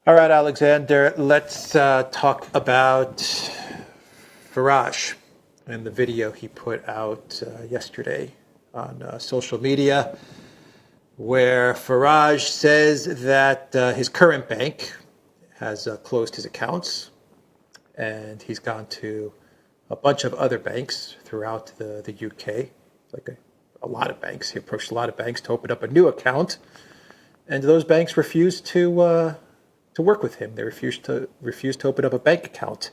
All right, Alexander, let's talk about Farage and the video he put out yesterday on social media, where Farage says that his current bank has closed his accounts, and he's gone to a bunch of other banks throughout the UK, like a lot of banks. He approached a lot of banks to open up a new account, and those banks refused to work with him. They refused to open up a bank account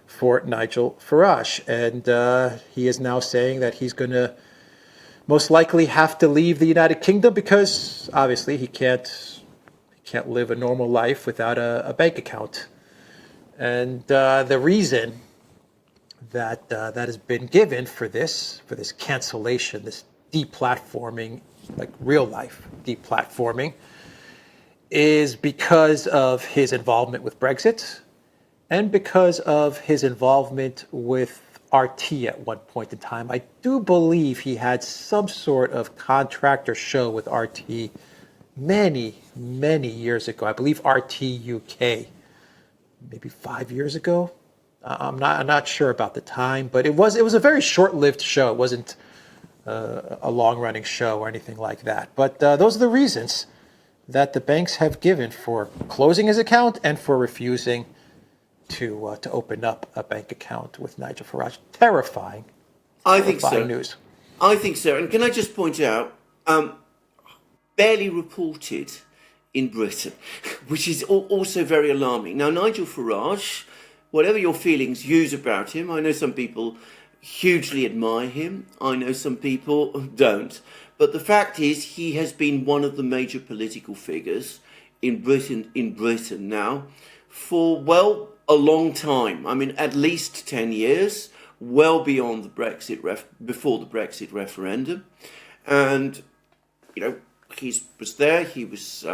for Nigel Farage, and he is now saying that he's going to most likely have to leave the United Kingdom because obviously he can't live a normal life without a bank account. And the reason that has been given for this cancellation, this deplatforming, like real life deplatforming, is because of his involvement with Brexit and because of his involvement with RT at one point in time. I do believe he had some sort of contract or show with RT many, many years ago. I believe RT UK, maybe 5 years ago. I'm not sure about the time, but it was a very short-lived show. It wasn't a long-running show or anything like that. But those are the reasons that the banks have given for closing his account and for refusing to open up a bank account with Nigel Farage. Terrifying. I think so. News. I think so. And can I just point out, barely reported in Britain, which is also very alarming. Now, Nigel Farage, whatever your views about him, I know some people hugely admire him. I know some people don't. But the fact is, he has been one of the major political figures in Britain now for, well, a long time. I mean, at least 10 years, well beyond the before the Brexit referendum. And, you know, he was there, he was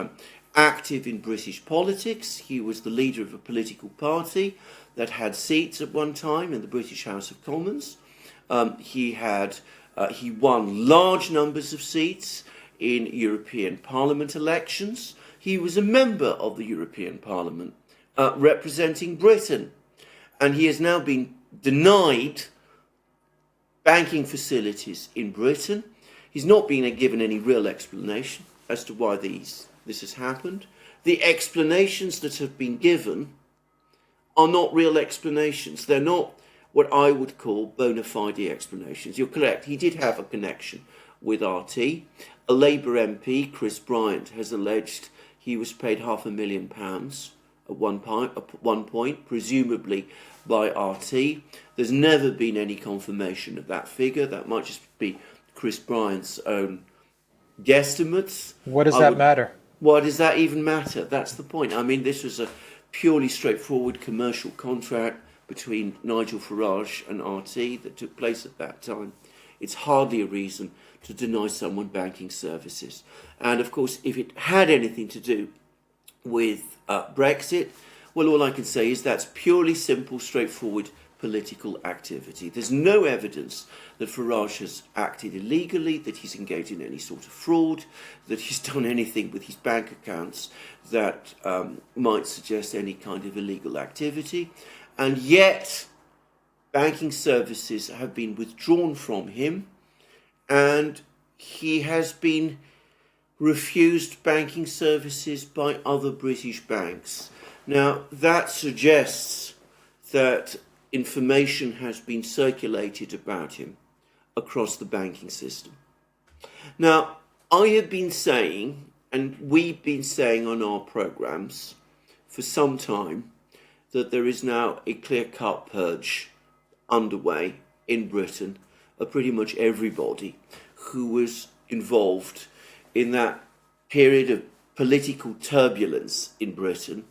active in British politics. He was the leader of a political party that had seats at one time in the British House of Commons. He won large numbers of seats in European Parliament elections. He was a member of the European Parliament representing Britain. And he has now been denied banking facilities in Britain. He's not been given any real explanation as to why this has happened. The explanations that have been given are not real explanations. They're not what I would call bona fide explanations. You're correct, he did have a connection with RT. A Labour MP, Chris Bryant, has alleged he was paid £500,000 at one point, presumably by RT. There's never been any confirmation of that figure. That might just be Chris Bryant's own guesstimates. What does that matter? Why does that even matter? That's the point. I mean, this was a purely straightforward commercial contract between Nigel Farage and RT that took place at that time. It's hardly a reason to deny someone banking services. And of course, if it had anything to do with Brexit, well, all I can say is that's purely simple, straightforward political activity. There's no evidence that Farage has acted illegally, that he's engaged in any sort of fraud, that he's done anything with his bank accounts that might suggest any kind of illegal activity. And yet, banking services have been withdrawn from him, and he has been refused banking services by other British banks. Now, that suggests that information has been circulated about him across the banking system. Now, I have been saying, and we've been saying on our programs for some time, that there is now a clear-cut purge underway in Britain of pretty much everybody who was involved in that period of political turbulence in Britain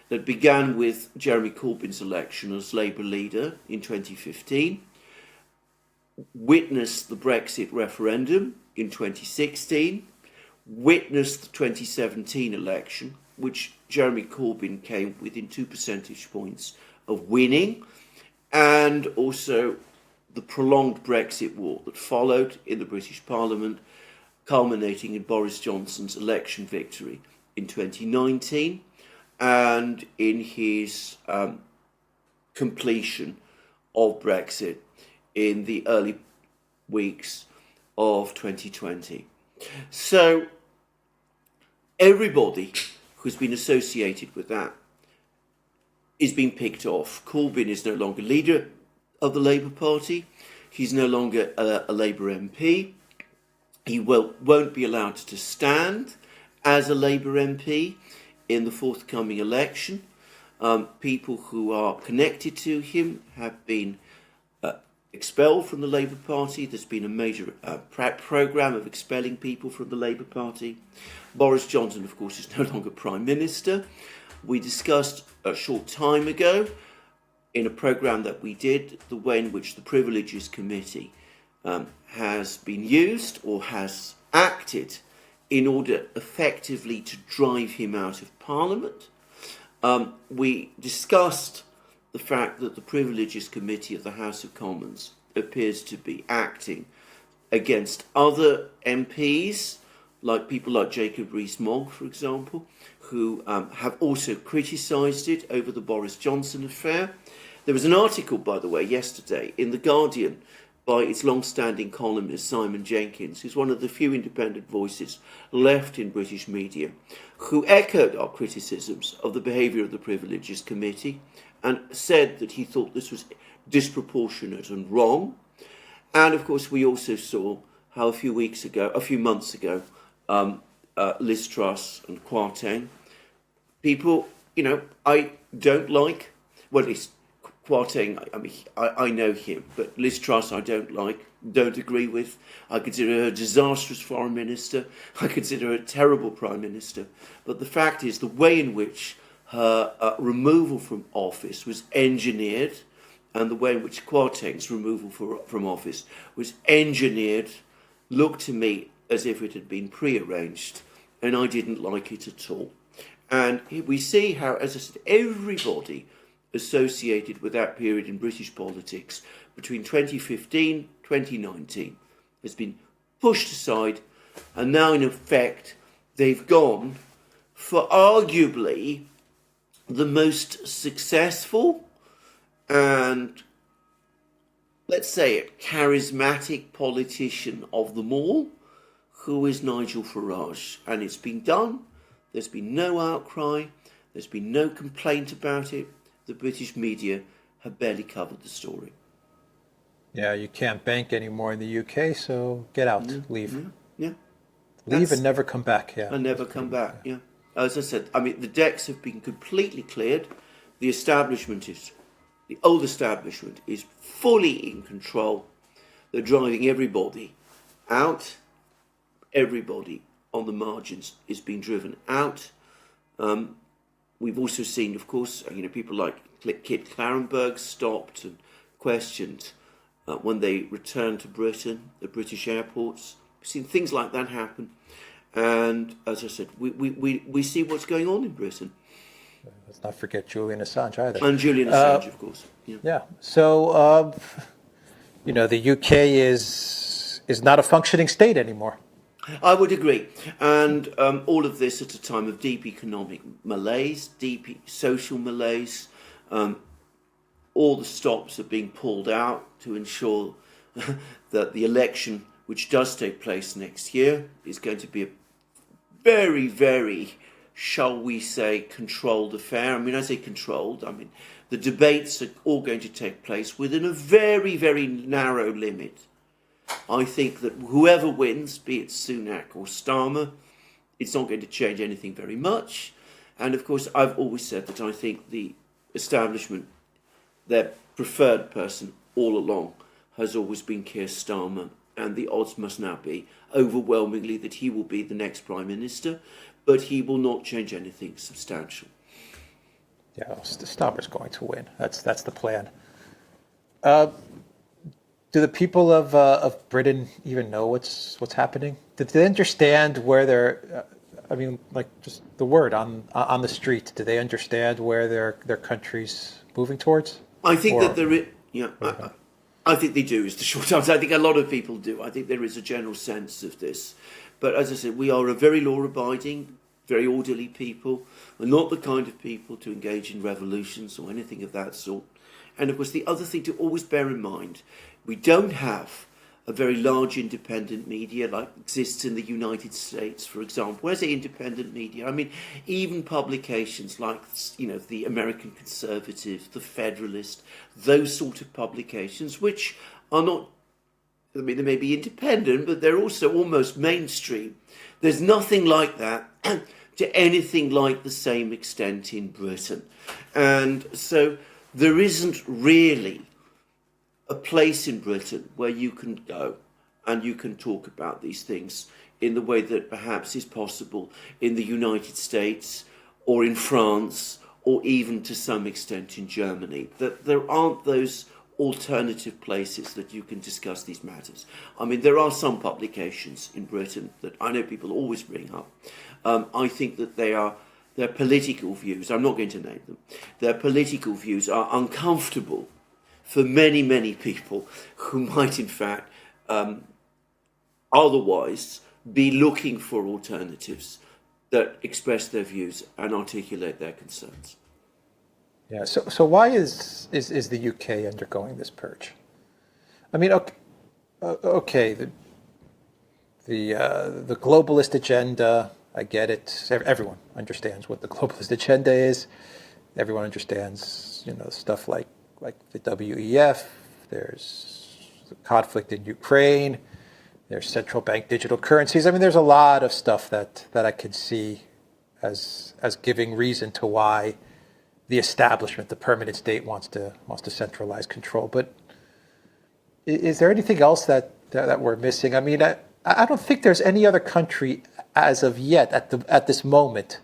that began with Jeremy Corbyn's election as Labour leader in 2015, witnessed the Brexit referendum in 2016, witnessed the 2017 election, which Jeremy Corbyn came within 2 percentage points of winning, and also the prolonged Brexit war that followed in the British Parliament, culminating in Boris Johnson's election victory in 2019. and in his completion of Brexit in the early weeks of 2020. So everybody who's been associated with that is being picked off. Corbyn is no longer leader of the Labour Party. He's no longer a Labour MP. He won't be allowed to stand as a Labour MP in the forthcoming election. People who are connected to him have been expelled from the Labour Party. There's been a major programme of expelling people from the Labour Party. Boris Johnson, of course, is no longer Prime Minister. We discussed a short time ago in a programme that we did the way in which the Privileges Committee has been used or has acted in order effectively to drive him out of Parliament. We discussed the fact that the Privileges Committee of the House of Commons appears to be acting against other MPs, like people like Jacob Rees-Mogg, for example, who have also criticised it over the Boris Johnson affair. There was an article, by the way, yesterday in The Guardian by its long-standing columnist Simon Jenkins, who's one of the few independent voices left in British media, who echoed our criticisms of the behaviour of the Privileges Committee and said that he thought this was disproportionate and wrong. And of course, we also saw how a few months ago, Liz Truss and Kwarteng, people, I don't like, well, at least Kwarteng, I know him, but Liz Truss I don't agree with. I consider her a disastrous foreign minister. I consider her a terrible prime minister. But the fact is, the way in which her removal from office was engineered, and the way in which Kwarteng's removal from office was engineered, looked to me as if it had been prearranged, and I didn't like it at all. And we see how, as I said, everybody associated with that period in British politics between 2015 2019 has been pushed aside, and now in effect they've gone for arguably the most successful and, let's say it, charismatic politician of them all, who is Nigel Farage. And it's been done. There's been no outcry. There's been no complaint about it. The British media have barely covered the story. Yeah, you can't bank anymore in the UK, so get out, leave. Yeah. Leave and never come back, yeah. And never come back, yeah. As I said, the decks have been completely cleared. The old establishment is fully in control. They're driving everybody out. Everybody on the margins is being driven out. We've also seen, of course, people like Kit Clarenberg stopped and questioned when they returned to Britain, the British airports. We've seen things like that happen. And as I said, we see what's going on in Britain. Let's not forget Julian Assange either. And Julian Assange, of course. Yeah. So, the UK is not a functioning state anymore. I would agree. And all of this at a time of deep economic malaise, deep social malaise. All the stops are being pulled out to ensure that the election, which does take place next year, is going to be a very, very, shall we say, controlled affair. I say controlled. The debates are all going to take place within a very, very narrow limit. I think that whoever wins, be it Sunak or Starmer, it's not going to change anything very much. And of course, I've always said that I think the establishment, their preferred person all along, has always been Keir Starmer. And the odds must now be overwhelmingly that he will be the next Prime Minister, but he will not change anything substantial. Yeah, Starmer's going to win. That's the plan. Do the people of Britain even know what's happening? Do they understand where they're? Just the word on the street. Do they understand where their country's moving towards? I think that there is. Yeah, I think they do. Is the short answer. I think a lot of people do. I think there is a general sense of this, but as I said, we are a very law-abiding, very orderly people. We're not the kind of people to engage in revolutions or anything of that sort. And of course, the other thing to always bear in mind, we don't have a very large independent media like exists in the United States, for example. Where's the independent media? I mean, even publications like, the American Conservative, the Federalist, those sort of publications, which are not, I mean, they may be independent, but they're also almost mainstream. There's nothing like that to anything like the same extent in Britain. And so there isn't really a place in Britain where you can go and you can talk about these things in the way that perhaps is possible in the United States or in France or even to some extent in Germany. That there aren't those alternative places that you can discuss these matters. I mean, there are some publications in Britain that I know people always bring up. I think that their political views, I'm not going to name them, their political views are uncomfortable for many, many people who might in fact otherwise be looking for alternatives that express their views and articulate their concerns. Yeah. So why is the UK undergoing this purge? I mean, okay, the globalist agenda, I get it. Everyone understands what the globalist agenda is. Everyone understands, stuff like the WEF. There's the conflict in Ukraine. There's central bank digital currencies. I mean, there's a lot of stuff that I could see as giving reason to why the establishment, the permanent state, wants to centralize control. But is there anything else that we're missing? I mean, I don't think there's any other country as of yet at this moment.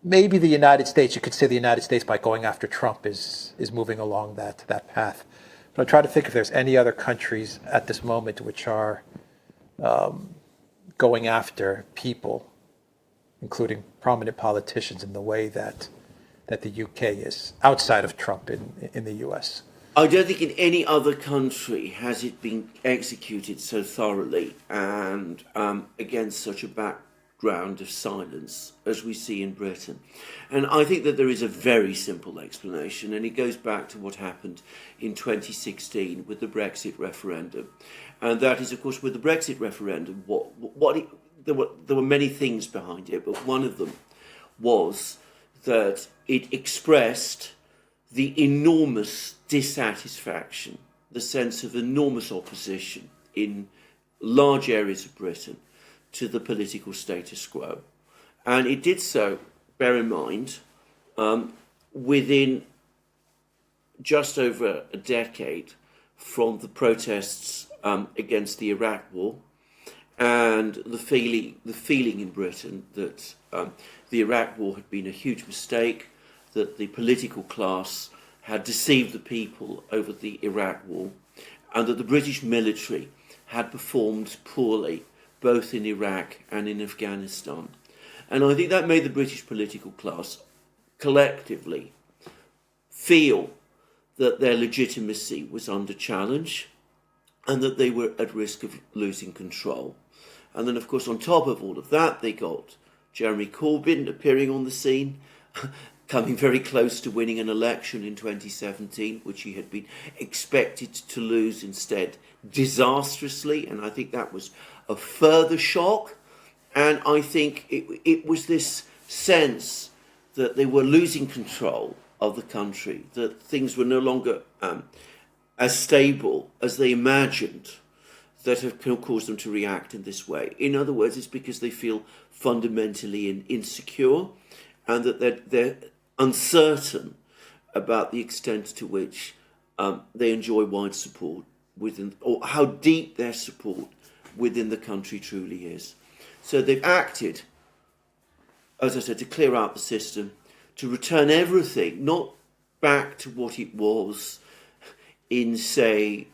Maybe the United States. You could say the United States, by going after Trump, is moving along that path. But I'm trying to think if there's any other countries at this moment which are going after people, including prominent politicians, in the way that the UK is, outside of Trump in the US. I don't think in any other country has it been executed so thoroughly and against such a background of silence as we see in Britain. And I think that there is a very simple explanation, and it goes back to what happened in 2016 with the Brexit referendum. And that is, of course, with the Brexit referendum, there were many things behind it, but one of them was that it expressed the enormous dissatisfaction, the sense of enormous opposition in large areas of Britain to the political status quo. And it did so, bear in mind, within just over a decade from the protests against the Iraq War and the feeling in Britain that the Iraq War had been a huge mistake, that the political class had deceived the people over the Iraq War, and that the British military had performed poorly both in Iraq and in Afghanistan. And I think that made the British political class collectively feel that their legitimacy was under challenge and that they were at risk of losing control. And then, of course, on top of all of that, they got Jeremy Corbyn appearing on the scene, coming very close to winning an election in 2017, which he had been expected to lose instead disastrously. And I think that was a further shock. And I think it was this sense that they were losing control of the country, that things were no longer as stable as they imagined, that have caused them to react in this way. In other words, it's because they feel fundamentally insecure and that they're uncertain about the extent to which they enjoy wide support within, or how deep their support within the country truly is. So they've acted, as I said, to clear out the system, to return everything, not back to what it was in, say,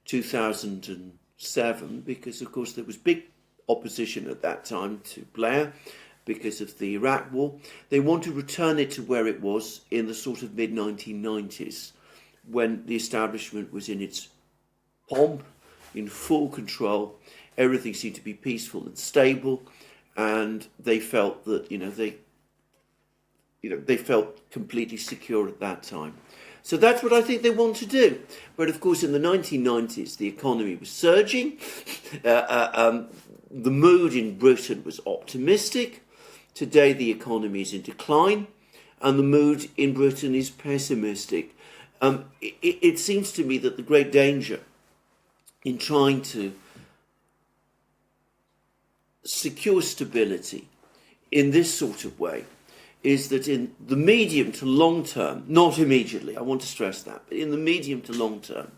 2007, because, of course, there was big opposition at that time to Blair because of the Iraq War. They want to return it to where it was in the sort of mid-1990s, when the establishment was in its pomp, in full control. Everything seemed to be peaceful and stable, and they felt that they felt completely secure at that time. So that's what I think they want to do. But of course, in the 1990s, the economy was surging. The mood in Britain was optimistic. Today, the economy is in decline, and the mood in Britain is pessimistic. It seems to me that the great danger in trying to secure stability in this sort of way is that in the medium to long term, not immediately, I want to stress that, but in the medium to long term,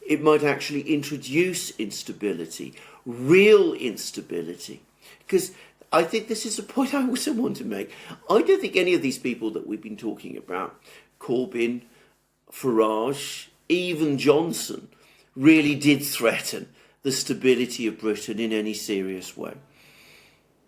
it might actually introduce instability, real instability. Because I think this is a point I also want to make. I don't think any of these people that we've been talking about, Corbyn, Farage, even Johnson, really did threaten the stability of Britain in any serious way.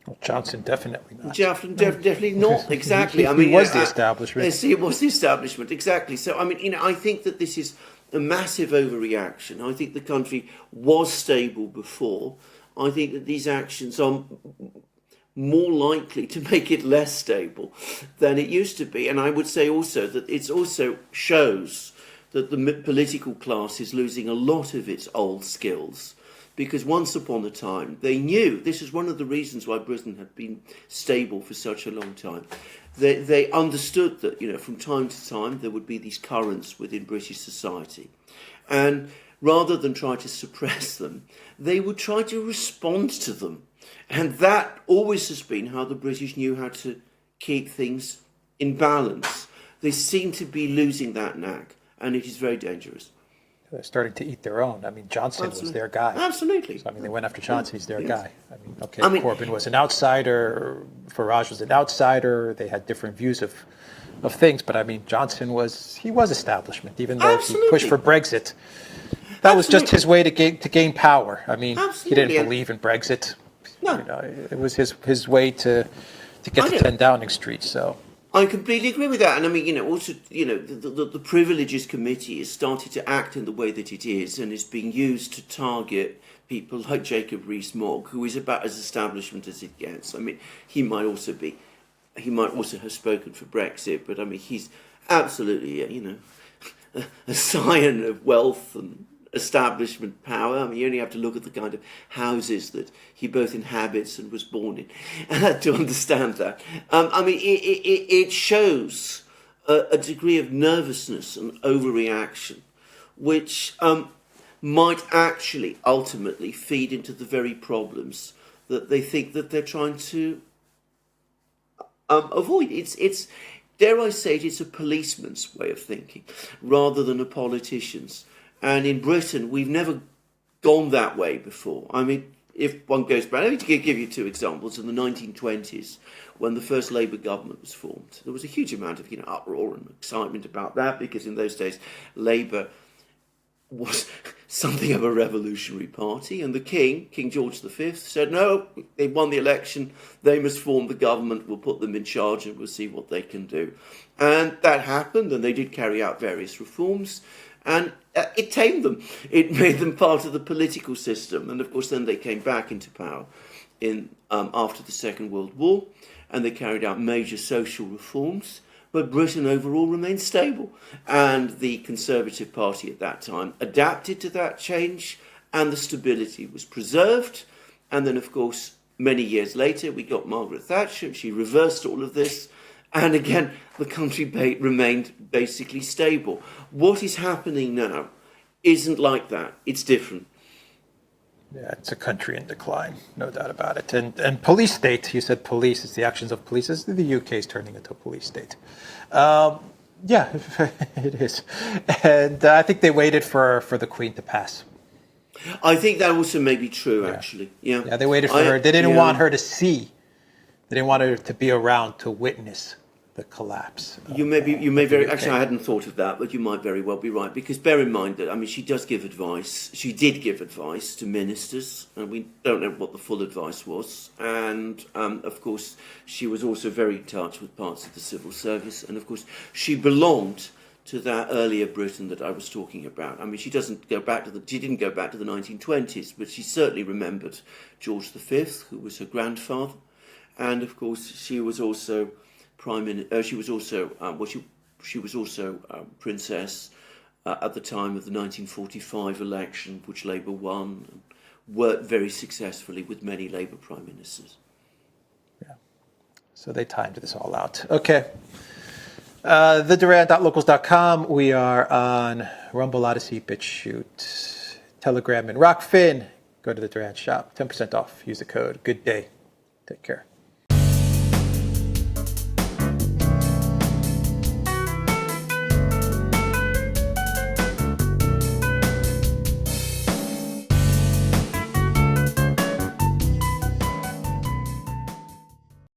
Well, Johnson definitely not. Definitely not. Exactly. He was the establishment. Yes, it was the establishment. Exactly. So, I think that this is a massive overreaction. I think the country was stable before. I think that these actions are more likely to make it less stable than it used to be. And I would say also that it also shows that the political class is losing a lot of its old skills. Because once upon a time, they knew, this is one of the reasons why Britain had been stable for such a long time. They understood that, from time to time, there would be these currents within British society. And rather than try to suppress them, they would try to respond to them. And that always has been how the British knew how to keep things in balance. They seem to be losing that knack, and it is very dangerous. They're starting to eat their own. Johnson was their guy. Absolutely. So, they went after Johnson. He's their guy. Corbyn was an outsider. Farage was an outsider. They had different views of things. But, Johnson was establishment, even though he pushed for Brexit. That was just his way to gain power. He didn't believe in Brexit. No. It was his way to get to 10 Downing Street. So I completely agree with that. And also, the Privileges Committee has started to act in the way that it is and is being used to target people like Jacob Rees-Mogg, who is about as establishment as it gets. He might also have spoken for Brexit, but he's absolutely, a scion of wealth and establishment power. You only have to look at the kind of houses that he both inhabits and was born in to understand that. It shows a degree of nervousness and overreaction, which might actually ultimately feed into the very problems that they think that they're trying to avoid. It's dare I say it's a policeman's way of thinking rather than a politician's. And in Britain, we've never gone that way before. If one goes back, let me give you two examples. In the 1920s, when the first Labour government was formed, there was a huge amount of uproar and excitement about that, because in those days, Labour was something of a revolutionary party. And the King George V, said, no, they won the election, they must form the government, we'll put them in charge and we'll see what they can do. And that happened, and they did carry out various reforms. And it tamed them. It made them part of the political system. And of course, then they came back into power after the Second World War, and they carried out major social reforms. But Britain overall remained stable. And the Conservative Party at that time adapted to that change, and the stability was preserved. And then, of course, many years later, we got Margaret Thatcher. She reversed all of this. And again, the country remained basically stable. What is happening now isn't like that. It's different. Yeah, it's a country in decline, no doubt about it. And police state, you said police, it's the actions of police. The UK is turning into a police state. Yeah, it is. And I think they waited for the Queen to pass. I think that also may be true, actually. Yeah, they waited for her. They didn't want her to see. They didn't want her to be around to witness the collapse. You may very actually, I hadn't thought of that, but you might very well be right, because bear in mind that she does give advice. She did give advice to ministers, and we don't know what the full advice was. And of course, she was also very in touch with parts of the civil service, and of course, she belonged to that earlier Britain that I was talking about. She didn't go back to the 1920s, but she certainly remembered George V, who was her grandfather. and of course she was also she was also princess at the time of the 1945 election, which Labour won, and worked very successfully with many Labour prime ministers. Yeah. So they timed this all out. Okay. TheDuran.locals.com. We are on Rumble, ODYSEE, BitChute, Telegram, and Rockfin. Go to the Duran shop. 10% off. Use the code. Good day. Take care.